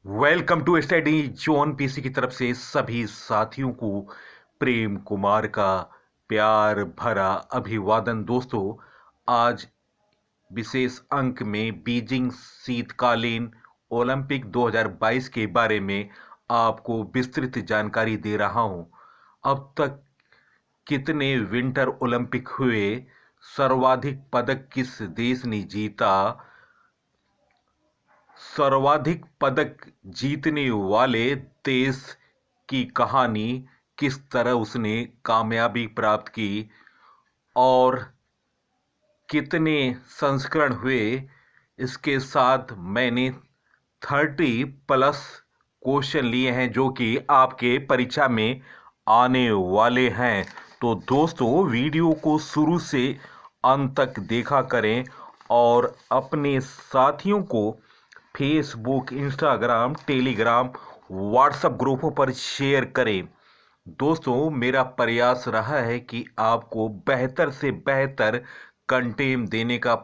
Welcome to study zone PC की तरफ से सभी साथियों को प्रेम कुमार का प्यार भरा अभिवादन। दोस्तों, आज विशेष अंक में बीजिंग शीतकालीन ओलंपिक 2022 के बारे में आपको विस्तृत जानकारी दे रहा हूं। अब तक कितने विंटर ओलंपिक हुए, सर्वाधिक पदक किस देश ने जीता, सर्वाधिक पदक जीतने वाले देश की कहानी, किस तरह उसने कामयाबी प्राप्त की और कितने संस्करण हुए, इसके साथ मैंने 30+ क्वेश्चन लिए हैं जो कि आपके परीक्षा में आने वाले हैं। तो दोस्तों, वीडियो को शुरू से अंत तक देखा करें और अपने साथियों को फेसबुक, इंस्टाग्राम, टेलीग्राम, व्हाट्सएप ग्रुपों पर शेयर करें। दोस्तों, मेरा प्रयास रहा है कि आपको बेहतर से बेहतर कंटेंट देने का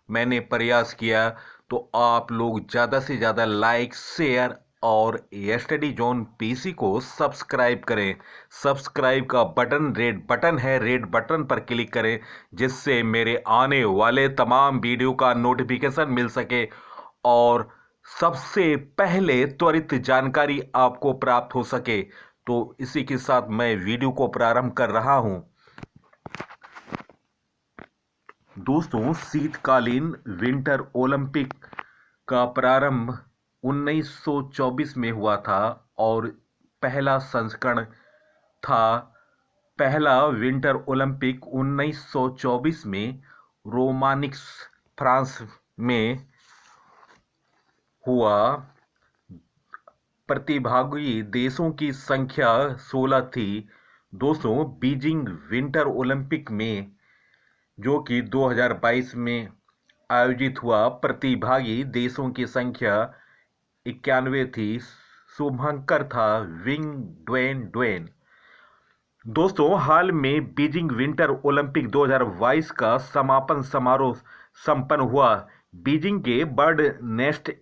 मैंने प्रयास किया। तो आप लोग ज़्यादा से ज़्यादा लाइक, शेयर और स्टडी जोन पीसी को सब्सक्राइब करें। सब्सक्राइब का बटन रेड बटन है, रेड बटन पर क्लिक करें जिससे मेरे आने वाले तमाम वीडियो का नोटिफिकेशन मिल सके और सबसे पहले त्वरित जानकारी आपको प्राप्त हो सके। तो इसी के साथ मैं वीडियो को प्रारंभ कर रहा हूं। दोस्तों, शीतकालीन विंटर ओलंपिक का प्रारंभ 1924 में हुआ था और पहला संस्करण था। पहला विंटर ओलंपिक 1924 में रोमानिक्स, फ्रांस में हुआ। प्रतिभागी देशों की संख्या 16 थी। दोस्तों, बीजिंग विंटर ओलंपिक में जो कि 2022 में आयोजित हुआ, प्रतिभागी देशों की संख्या 91 थी। शुभंकर था विंग ड्वेन ड्वेन। दोस्तों, हाल में बीजिंग विंटर ओलंपिक 2022 का समापन समारोह संपन्न हुआ। बीजिंग के बर्ड नेस्ट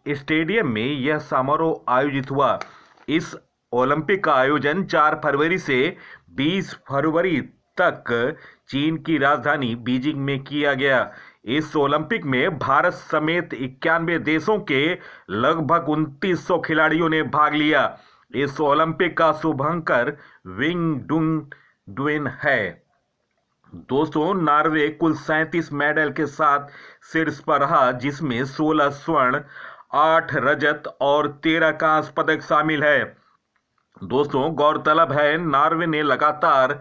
स्टेडियम में यह समारोह आयोजित हुआ। इस ओलंपिक का आयोजन 4 फरवरी से 20 फरवरी तक चीन की राजधानी बीजिंग में किया गया। इस ओलंपिक में भारत समेत 91 देशों के लगभग 2900 खिलाड़ियों ने भाग लिया। इस ओलंपिक का शुभंकर विंग डुंग ड्वेन है। दोस्तों, नॉर्वे कुल 37 मेडल के साथ शीर्ष पर रहा, जिसमें 16 स्वर्ण, 8 रजत और 13 कांस्य पदक शामिल है। दोस्तों, गौरतलब है, नॉर्वे ने लगातार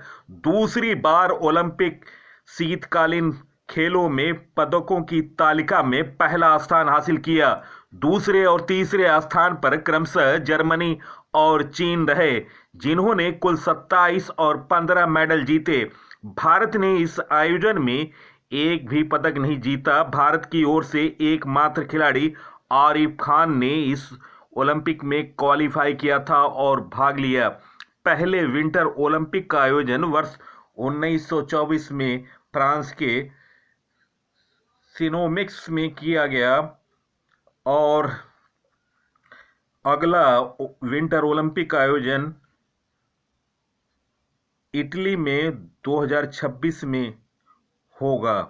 दूसरी बार ओलंपिक शीतकालीन खेलों में पदकों की तालिका में पहला स्थान हासिल किया। दूसरे और तीसरे स्थान पर क्रमशः जर्मनी और चीन रहे, जिन्होंने कुल 27 और 15 मेडल जीते। भारत ने इस आयोजन में एक भी पदक नहीं जीता। भारत की ओर से एकमात्र खिलाड़ी आरिफ खान ने इस ओलंपिक में क्वालिफाई किया था और भाग लिया। पहले विंटर ओलंपिक का आयोजन वर्ष 1924 में फ्रांस के सिनोमिक्स में किया गया और अगला विंटर ओलंपिक का आयोजन इटली में 2026 में होगा।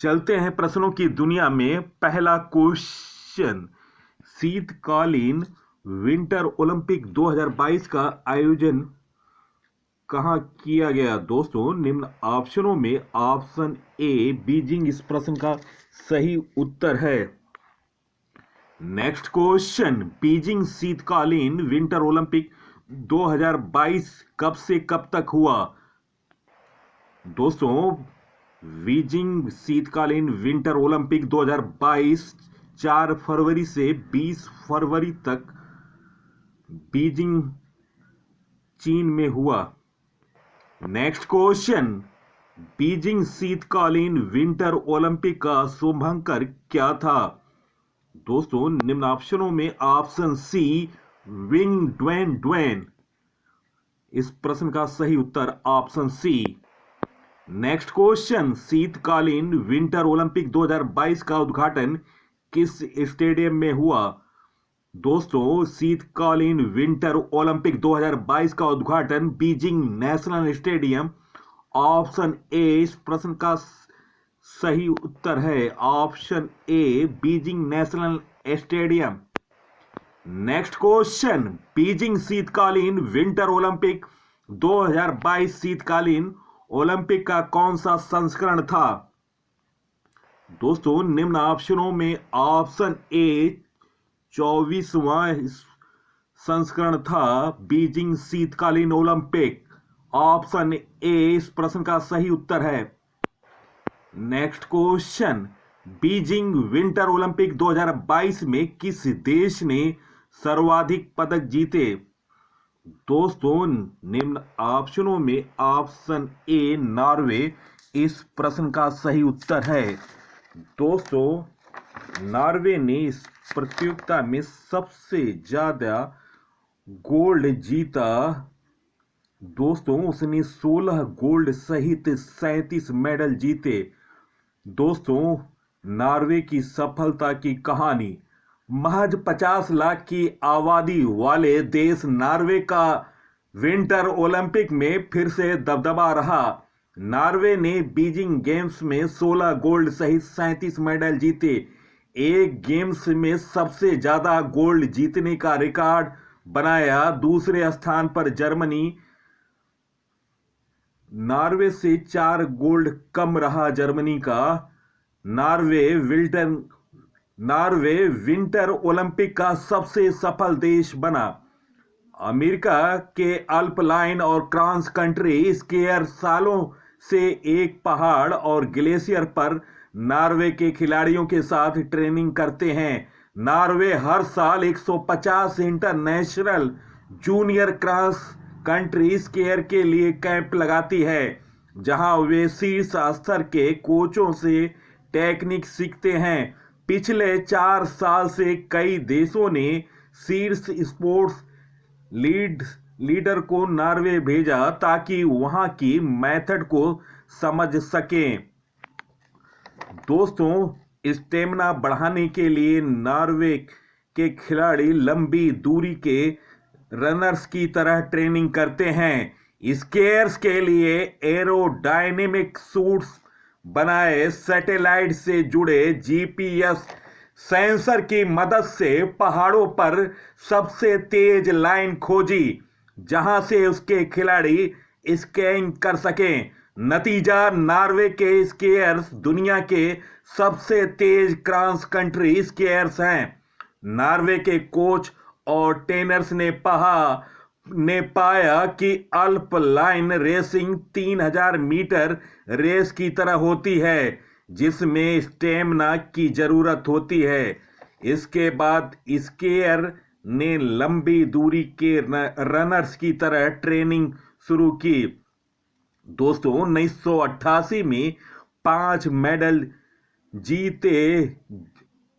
चलते हैं प्रश्नों की दुनिया में। पहला क्वेश्चन, शीतकालीन विंटर ओलंपिक 2022 का आयोजन कहां किया गया? दोस्तों, निम्न ऑप्शनों में ऑप्शन ए बीजिंग इस प्रश्न का सही उत्तर है। नेक्स्ट क्वेश्चन, बीजिंग शीतकालीन विंटर ओलंपिक 2022 कब से कब तक हुआ? दोस्तों, बीजिंग शीतकालीन विंटर ओलंपिक 2022 4 फरवरी से 20 फरवरी तक बीजिंग, चीन में हुआ। नेक्स्ट क्वेश्चन, बीजिंग शीतकालीन विंटर ओलंपिक का शुभंकर क्या था? दोस्तों, निम्न ऑप्शनों में option C Bing Dwen Dwen इस प्रश्न का सही उत्तर ऑप्शन सी। नेक्स्ट क्वेश्चन, शीतकालीन विंटर ओलंपिक 2022 का उद्घाटन किस स्टेडियम में हुआ? दोस्तों, शीतकालीन विंटर ओलंपिक 2022 का उद्घाटन Beijing national stadium. Option A इस प्रश्न का सही उत्तर है। Option A Beijing national stadium. Next question, Beijing शीतकालीन विंटर ओलंपिक 2022 शीतकालीन ओलंपिक का कौन सा संस्करण था? दोस्तों, निम्न ऑप्शनों में ऑप्शन ए 24वां संस्करण था बीजिंग शीतकालीन ओलंपिक। ऑप्शन ए इस प्रश्न का सही उत्तर है। Next question, Beijing winter Olympic 2022 में किस देश ने सर्वाधिक पदक जीते? दोस्तों, निम्न ऑप्शनों में ऑप्शन ए नॉर्वे इस प्रश्न का सही उत्तर है। दोस्तों, नॉर्वे ने इस प्रतियोगिता में सबसे ज्यादा गोल्ड जीता। दोस्तों, उसने 16 गोल्ड सहित 37 मेडल जीते। दोस्तों, नॉर्वे की सफलता की कहानी। महज 50 लाख की आबादी वाले देश नॉर्वे का विंटर ओलंपिक में फिर से दबदबा रहा। नॉर्वे ने बीजिंग गेम्स में 16 गोल्ड सहित 37 मेडल जीते। एक गेम्स में सबसे ज्यादा गोल्ड जीतने का रिकॉर्ड बनाया। दूसरे स्थान पर जर्मनी, नॉर्वे से 4 गोल्ड कम रहा जर्मनी का। नॉर्वे विंटर ओलंपिक का सबसे सफल देश बना। अमेरिका के अल्पलाइन और क्रॉस कंट्री स्कीयर सालों से एक पहाड़ और ग्लेशियर पर नॉर्वे के खिलाड़ियों के साथ ट्रेनिंग करते हैं। नॉर्वे हर साल 150 international junior cross country skier के लिए कैंप लगाती है, जहां वे शीर्ष स्तर के कोचों से टेक्निक सीखते हैं। पिछले 4 साल से कई देशों ने शीर्ष स्पोर्ट्स लीडर को नॉर्वे भेजा ताकि वहां की मेथड को समझ सकें। दोस्तों, स्टेमिना बढ़ाने के लिए नॉर्वे के खिलाड़ी लंबी दूरी के रनर्स की तरह ट्रेनिंग करते हैं। स्कीयर्स के लिए एरोडायनेमिक सूट्स बनाए, सैटेलाइट से जुड़े जीपीएस सेंसर की मदद से पहाड़ों पर सबसे तेज लाइन खोजी, जहां से उसके खिलाड़ी स्कीइंग कर सकें। नतीजा, नॉर्वे के स्कीयर्स दुनिया के सबसे तेज क्रॉस कंट्री स्कीयर्स हैं। नॉर्वे के कोच और ट्रेनर्स ने पाया कि अल्पलाइन रेसिंग 3000 मीटर रेस की तरह होती है, जिसमें स्टेमिना की जरूरत होती है। इसके बाद स्कीयर ने लंबी दूरी के रनर्स की तरह ट्रेनिंग शुरू की। दोस्तों, 1988 में 5 मेडल जीते।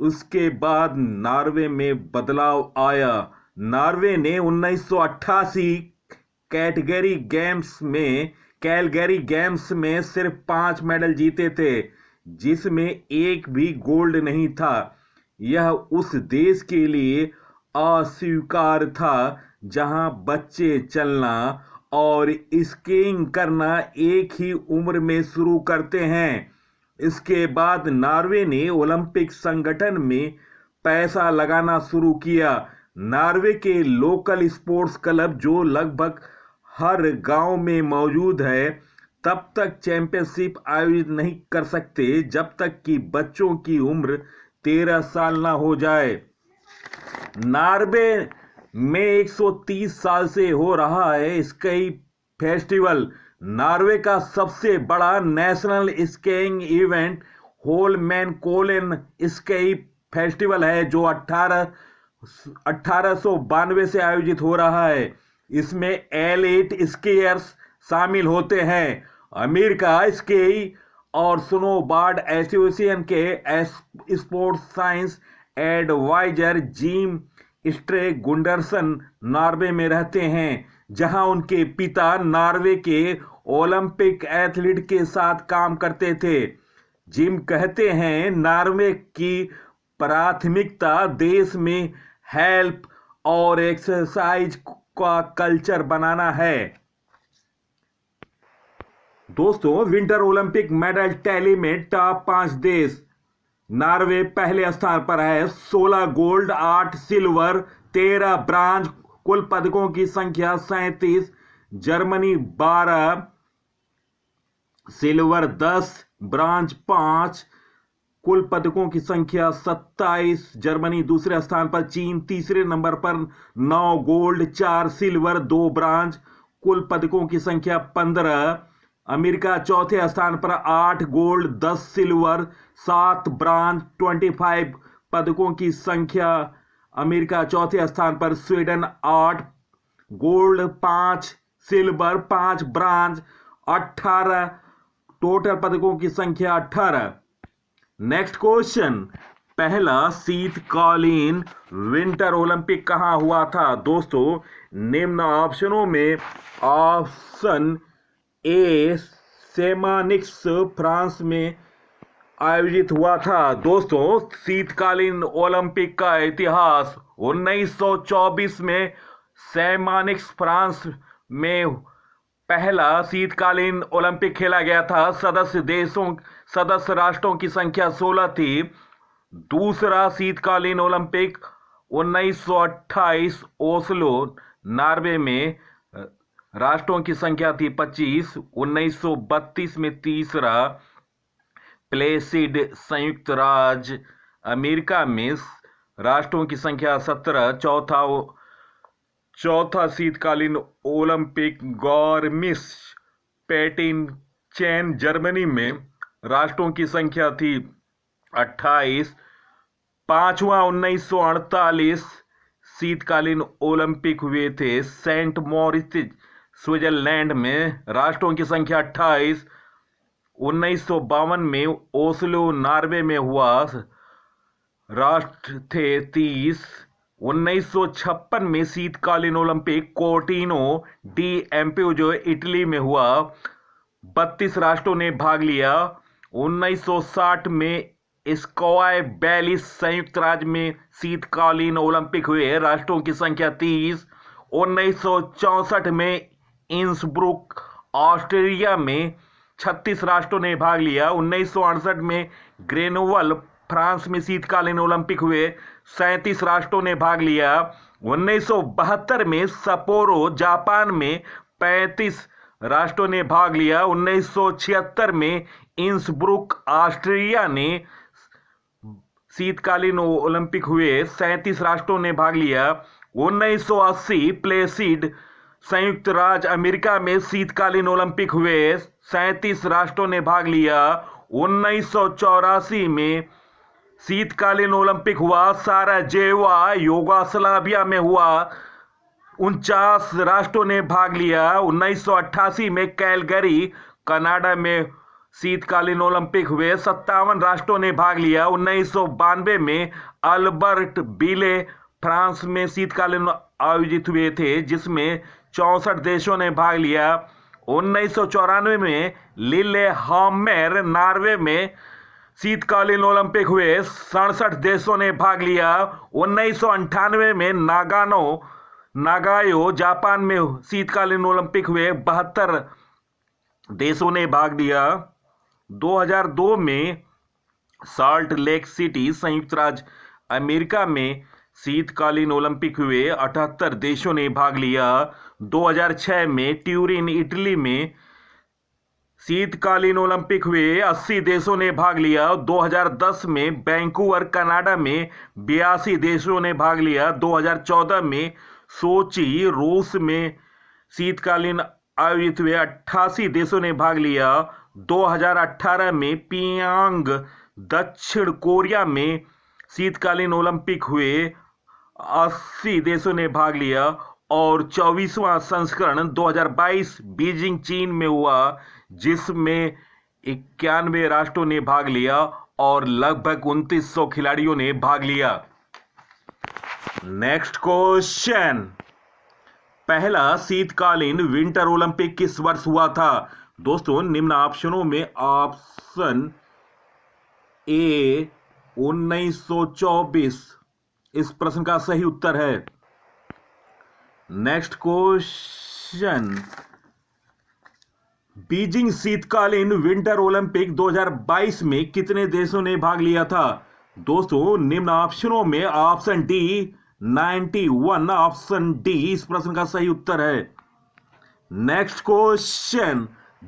उसके बाद नॉर्वे में बदलाव आया। नॉर्वे ने 1988 कैलगरी गेम्स में सिर्फ 5 मेडल जीते थे, जिसमें एक भी गोल्ड नहीं था। यह उस देश के लिए अस्वीकार्य था जहां बच्चे चलना और स्कीइंग करना एक ही उम्र में शुरू करते हैं। इसके बाद नॉर्वे ने ओलंपिक संगठन में पैसा लगाना शुरू किया। नॉर्वे के लोकल स्पोर्ट्स क्लब, जो लगभग हर गांव में मौजूद है, तब तक चैंपियनशिप आयोजित नहीं कर सकते जब तक कि बच्चों की उम्र 13 साल ना हो जाए। नॉर्वे में 130 साल से हो रहा है स्की फेस्टिवल। नॉर्वे का सबसे बड़ा national skiing event Holmenkollen ski festival है, जो 1892 से आयोजित हो रहा है। इसमें एलीट स्कीयर्स शामिल होते हैं। अमेरिका स्की और स्नोबोर्ड एसोसिएशन के sports science adviser Jim Stray Gundersen Norway में रहते हैं, जहां उनके पिता नॉर्वे के ओलंपिक एथलीट के साथ काम करते थे। जिम कहते हैं, नॉर्वे की प्राथमिकता देश में हेल्थ और एक्सरसाइज का कल्चर बनाना है। दोस्तों, विंटर ओलंपिक मेडल टैली में टॉप 5 देश। नॉर्वे पहले स्थान पर है, 16 गोल्ड, 8 सिल्वर, 13 ब्रांज, कुल पदकों की संख्या 37। जर्मनी 12, सिल्वर 10, ब्रांज 5, कुल पदकों की संख्या 27। जर्मनी दूसरे स्थान पर, चीन तीसरे नंबर पर 9 गोल्ड, 4 सिल्वर, 2 ब्रांज, कुल पदकों की संख्या 15। अमेरिका चौथे स्थान पर, 8 गोल्ड, 10 सिल्वर, 7 ब्रांज, 25 पदकों की संख्या। अमेरिका चौथे स्थान पर। Sweden 8 gold, 5 silver, 5 bronze, 18 total पदकों की संख्या 18। नेक्स्ट क्वेश्चन, पहला शीतकालीन विंटर ओलंपिक कहां हुआ था? दोस्तों, निम्न ऑप्शनों में ऑप्शन ए सेमानिक्स फ्रांस में आयोजित हुआ था। दोस्तों, शीतकालीन ओलंपिक का इतिहास 1924 में सेमानिक्स फ्रांस में पहला शीतकालीन ओलंपिक खेला गया था। सदस्य राष्ट्रों की संख्या 16 थी। दूसरा शीतकालीन ओलंपिक 1928 ओस्लो नॉर्वे में, राष्ट्रों की संख्या थी 25। 1932 में तीसरा प्लेसिड संयुक्त राज्य अमेरिका में, राष्ट्रों की संख्या 17। चौथा शीतकालीन ओलंपिक गॉर्मिश पेटिंचेन जर्मनी में, राष्ट्रों की संख्या थी 28। पांचवा 1948 शीतकालीन ओलंपिक हुए थे सेंट मॉरिस स्विट्जरलैंड में, राष्ट्रों की संख्या 28। 1952 में ओस्लो नॉर्वे में हुआ, राष्ट्र थे 30। 1956 में शीतकालीन ओलंपिक कोर्टिनो डी एम्पियो इटली में हुआ, 32 राष्ट्रों ने भाग लिया। 1960 में स्क्वाय बेलिस संयुक्त राज्य में शीतकालीन ओलंपिक हुए, राष्ट्रों की संख्या 30। 1964 में इंसब्रुक ऑस्ट्रिया में 36 राष्ट्रों ने भाग लिया। 1968 में ग्रेनोवल फ्रांस में शीतकालीन ओलंपिक हुए, 37 राष्ट्रों ने भाग लिया। 1972 में सपोरो जापान में 35 राष्ट्रों ने भाग लिया। 1976 में इंसब्रुक ऑस्ट्रिया ने शीतकालीन ओलंपिक हुए, 37 राष्ट्रों ने भाग लिया। 1980 प्लेसिड संयुक्त राज्य अमेरिका में शीतकालीन ओलंपिक हुए, 37 राष्ट्रों ने भाग लिया। 1984 में शीतकालीन ओलंपिक हुआ, साराजेवो युगोस्लाविया में हुआ, 49 राष्ट्रों ने भाग लिया। 1988 में कैलगरी कनाडा में शीतकालीन ओलंपिक हुए, 57 राष्ट्रों ने भाग लिया। 1992 में अल्बर्ट बीले फ्रांस में शीतकालीन आयोजित हुए थे, जिसमें 64 देशों ने भाग लिया। 1994 में लिलेहामर नॉर्वे में शीतकालीन ओलंपिक हुए, 67 देशों ने भाग लिया। 1998 में नागायो जापान में शीतकालीन ओलंपिक हुए, 72 देशों ने भाग लिया। 2002 में सॉल्ट लेक सिटी संयुक्त राज्य अमेरिका में शीतकालीन ओलंपिक हुए, 78 देशों ने भाग लिया। 2006 में ट्यूरिन इटली में शीतकालीन ओलंपिक हुए, 80 देशों ने भाग लिया। 2010 में वैंकूवर कनाडा में 82 देशों ने भाग लिया। 2014 में सोची रूस में शीतकालीन आयोजित हुए, 88 देशों ने भाग लिया। 2018 में पियांग दक्षिण कोरिया में शीतकालीन ओलंपिक हुए, 80 देशों ने भाग लिया। और 24वां संस्करण 2022 बीजिंग चीन में हुआ, जिसमें 91 राष्ट्रों ने भाग लिया और लगभग 2900 खिलाड़ियों ने भाग लिया। नेक्स्ट क्वेश्चन, पहला शीतकालीन विंटर ओलंपिक किस वर्ष हुआ था? दोस्तों, निम्न ऑप्शनों में ऑप्शन ए 1924 इस प्रश्न का सही उत्तर है। नेक्स्ट क्वेश्चन, बीजिंग शीतकालीन विंटर ओलंपिक 2022 में कितने देशों ने भाग लिया था? दोस्तों निम्न ऑप्शनों में ऑप्शन डी 91, ऑप्शन डी इस प्रश्न का सही उत्तर है। नेक्स्ट क्वेश्चन,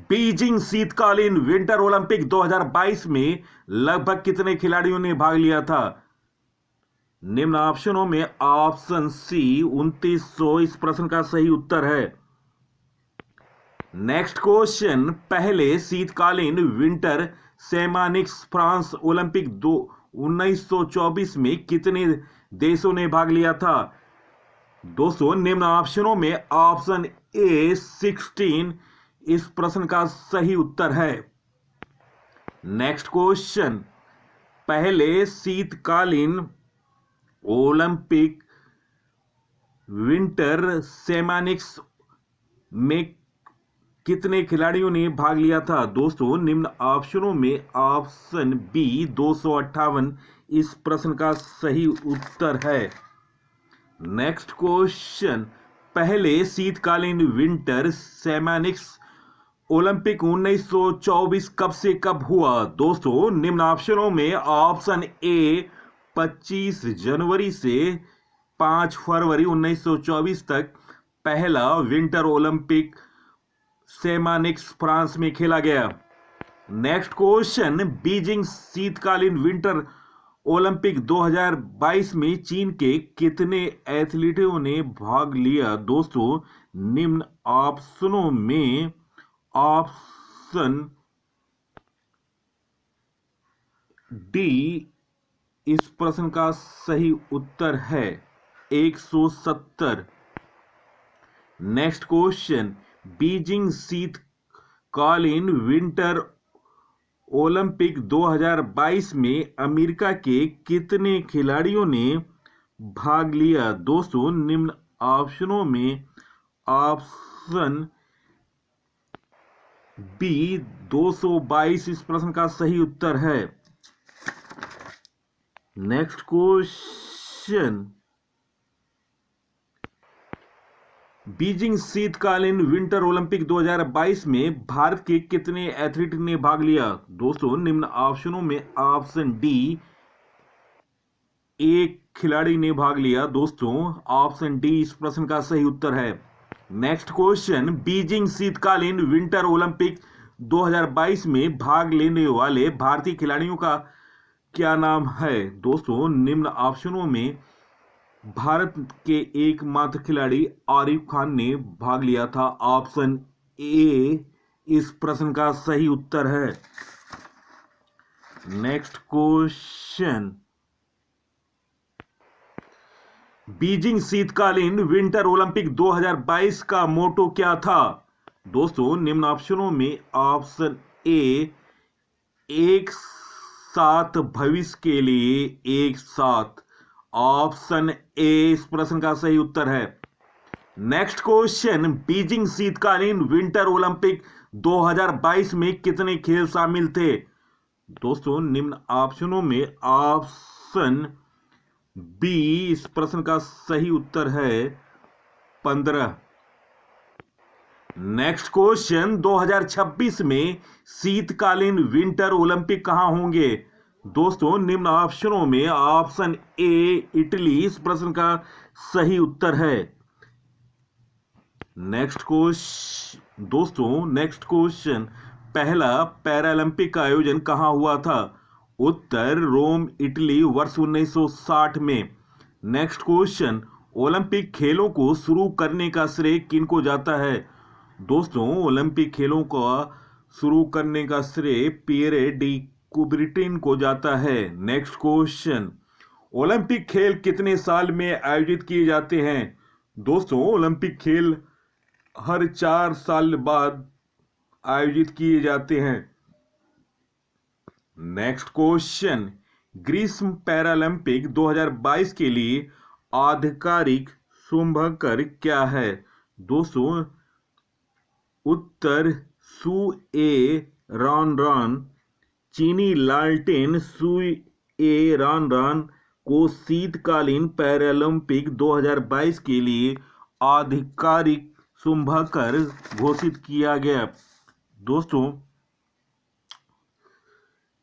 बीजिंग शीतकालीन विंटर ओलंपिक 2022 में लगभग कितने खिलाड़ियों ने भाग लिया था? निम्न ऑप्शनों में ऑप्शन सी 2900 इस प्रश्न का सही उत्तर है। नेक्स्ट क्वेश्चन, पहले शीतकालीन विंटर सेमानिक्स फ्रांस ओलंपिक 1924 में कितने देशों ने भाग लिया था? दोस्तों निम्न ऑप्शनों में ऑप्शन ए 16 इस प्रश्न का सही उत्तर है। नेक्स्ट क्वेश्चन, पहले शीतकालीन ओलंपिक विंटर सेमानिक्स में कितने खिलाड़ियों ने भाग लिया था? दोस्तों निम्न ऑप्शनों में ऑप्शन बी 258 इस प्रश्न का सही उत्तर है। नेक्स्ट क्वेश्चन, पहले शीतकालीन विंटर सेमानिक्स ओलंपिक 1924 कब से कब हुआ? दोस्तों निम्न ऑप्शनों में ऑप्शन ए 25 जनवरी से 5 फरवरी 1924 तक पहला विंटर ओलंपिक सेमानिक्स फ्रांस में खेला गया। नेक्स्ट क्वेश्चन, बीजिंग शीतकालीन विंटर ओलंपिक 2022 में चीन के कितने एथलीटों ने भाग लिया? दोस्तों निम्न ऑप्शनों में ऑप्शन डी इस प्रश्न का सही उत्तर है 170। नेक्स्ट क्वेश्चन, बीजिंग शीतकालीन विंटर ओलंपिक 2022 में अमेरिका के कितने खिलाड़ियों ने भाग लिया? दोस्तों निम्न ऑप्शनों में ऑप्शन बी 222 इस प्रश्न का सही उत्तर है। नेक्स्ट क्वेश्चन, बीजिंग शीतकालीन विंटर ओलंपिक 2022 में भारत के कितने एथलीट ने भाग लिया? दोस्तों निम्न ऑप्शनों में ऑप्शन डी एक खिलाड़ी ने भाग लिया। दोस्तों ऑप्शन डी इस प्रश्न का सही उत्तर है। नेक्स्ट क्वेश्चन, बीजिंग शीतकालीन विंटर ओलंपिक 2022 में भाग लेने वाले भारतीय खिलाड़ियों का क्या नाम है? दोस्तों निम्न ऑप्शनों में भारत के एकमात्र खिलाड़ी आरिफ खान ने भाग लिया था। ऑप्शन ए इस प्रश्न का सही उत्तर है। नेक्स्ट क्वेश्चन, बीजिंग शीतकालीन विंटर ओलंपिक 2022 का मोटो क्या था? दोस्तों निम्न ऑप्शनों में ऑप्शन ए एक साथ भविष्य के लिए एक साथ, ऑप्शन ए इस प्रश्न का सही उत्तर है। नेक्स्ट क्वेश्चन, बीजिंग शीतकालीन विंटर ओलंपिक 2022 में कितने खेल शामिल थे? दोस्तों निम्न ऑप्शनों में ऑप्शन बी इस प्रश्न का सही उत्तर है 15। नेक्स्ट क्वेश्चन, 2026 में शीतकालीन विंटर ओलंपिक कहां होंगे? दोस्तों निम्न ऑप्शनों में ऑप्शन ए इटली इस प्रश्न का सही उत्तर है। नेक्स्ट क्वेश्चन, पहला पैरालंपिक का आयोजन कहां हुआ था? उत्तर रोम इटली वर्ष 1960 में। नेक्स्ट क्वेश्चन, ओलंपिक खेलों को शुरू करने का श्रेय किनको जाता है? दोस्तों ओलंपिक खेलों को शुरू करने का श्रेय पियरे डी कुबर्टिन को जाता है। नेक्स्ट क्वेश्चन, ओलंपिक खेल कितने साल में आयोजित किए जाते हैं? दोस्तों ओलंपिक खेल हर 4 साल बाद आयोजित किए जाते हैं। नेक्स्ट क्वेश्चन, ग्रीष्म पैरालंपिक 2022 के लिए आधिकारिक शुभंकर क्या है? दोस्तों उत्तर सु ए रॉन रॉन, चीनी लालटेन सु ए रान को शीतकालीन पैरालंपिक 2022 के लिए आधिकारिक शुभंकर घोषित किया गया। दोस्तों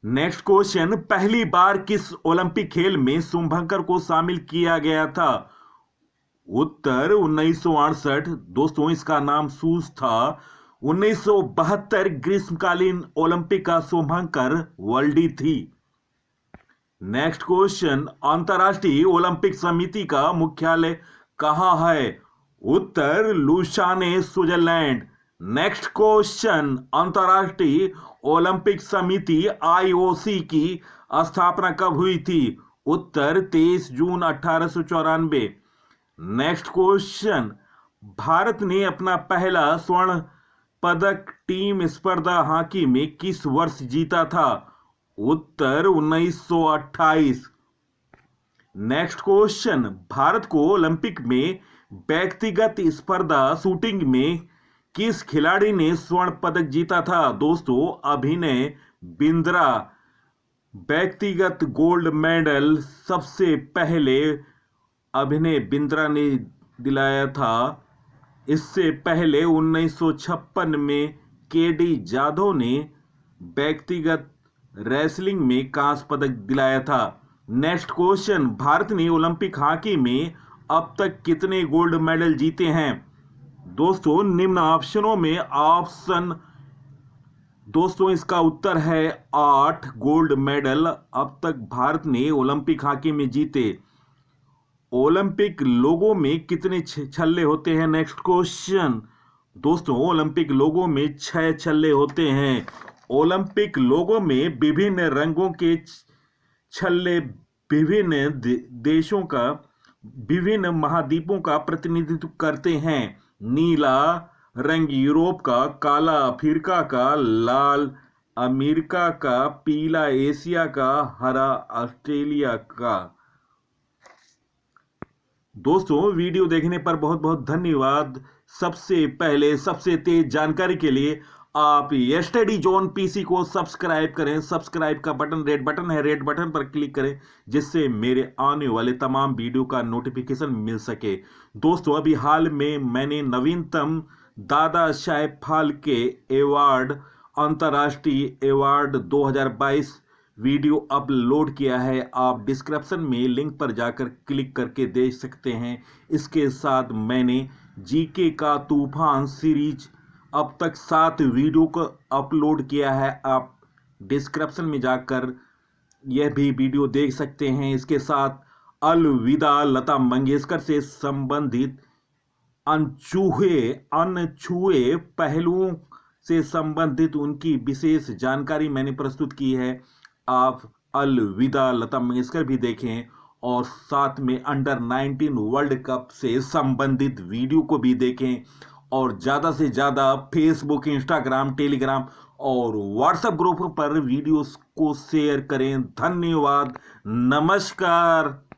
नेक्स्ट क्वेश्चन, पहली बार किस ओलंपिक खेल में शुभंकर को शामिल किया गया था? उत्तर 1968। दोस्तों इसका नाम शूज था। 1972 ग्रीष्मकालीन ओलंपिक का शुभंकर वर्ल्डी थी। नेक्स्ट क्वेश्चन, अंतर्राष्ट्रीय ओलंपिक समिति का मुख्यालय कहाँ है? उत्तर लुसाने, स्विट्जरलैंड। नेक्स्ट क्वेश्चन, अंतर्राष्ट्रीय ओलंपिक समिति आईओसी की स्थापना कब हुई थी? उत्तर 23 जून 1894। नेक्स्ट क्वेश्चन, भारत ने अपना पहला स्वर्ण पदक टीम स्पर्धा हॉकी में किस वर्ष जीता था? उत्तर 1928। नेक्स्ट क्वेश्चन, भारत को ओलंपिक में व्यक्तिगत स्पर्धा शूटिंग में किस खिलाड़ी ने स्वर्ण पदक जीता था? दोस्तों अभिनय बिंद्रा। व्यक्तिगत गोल्ड मेडल सबसे पहले अभिनय बिंद्रा ने दिलाया था। इससे पहले 1956 में केडी जाधव ने व्यक्तिगत रेसलिंग में कांस्य पदक दिलाया था। नेक्स्ट क्वेश्चन, भारत ने ओलंपिक हॉकी में अब तक कितने गोल्ड मेडल जीते हैं? दोस्तों निम्न ऑप्शनों में दोस्तों इसका उत्तर है 8 गोल्ड मेडल अब तक भारत ने ओलंपिक हॉकी में जीते। ओलंपिक लोगों में कितने छल्ले होते हैं? नेक्स्ट क्वेश्चन, दोस्तों ओलंपिक लोगों में 6 छल्ले होते हैं। ओलंपिक लोगों में विभिन्न रंगों के छल्ले विभिन्न देशों का, विभिन्न महाद्वीपों का प्रतिनिधित्व करते हैं। नीला रंग यूरोप का, काला अफ्रीका का, लाल अमेरिका का, पीला एशिया का, हरा ऑस्ट्रेलिया का। दोस्तों वीडियो देखने पर बहुत बहुत धन्यवाद। सबसे पहले सबसे तेज जानकारी के लिए आप स्टडी जोन पीसी को सब्सक्राइब करें। सब्सक्राइब का बटन रेड बटन है, रेड बटन पर क्लिक करें जिससे मेरे आने वाले तमाम वीडियो का नोटिफिकेशन मिल सके। दोस्तों अभी हाल में मैंने नवीनतम दादा साहेब फाल्के अवार्ड अंतर्राष्ट्रीय अवार्ड 2022 वीडियो अपलोड किया है। आप डिस्क्रिप्शन में लिंक पर जाकर क्लिक करके देख सकते हैं। इसके साथ मैंने जीके का तूफान सीरीज अब तक 7 वीडियो को अपलोड किया है। आप डिस्क्रिप्शन में जाकर यह भी वीडियो देख सकते हैं। इसके साथ अलविदा लता मंगेशकर से संबंधित अनछुए पहलुओं से संबंधित उनकी विशेष जानकारी मैंने प्रस्तुत की है। आप अलविदा लता मंगेशकर भी देखें और साथ में अंडर 19 वर्ल्ड कप से संबंधित वीडियो को भी देखें और ज़्यादा से ज़्यादा फेसबुक, इंस्टाग्राम, टेलीग्राम और व्हाट्सएप ग्रुप पर वीडियोस को शेयर करें। धन्यवाद, नमस्कार।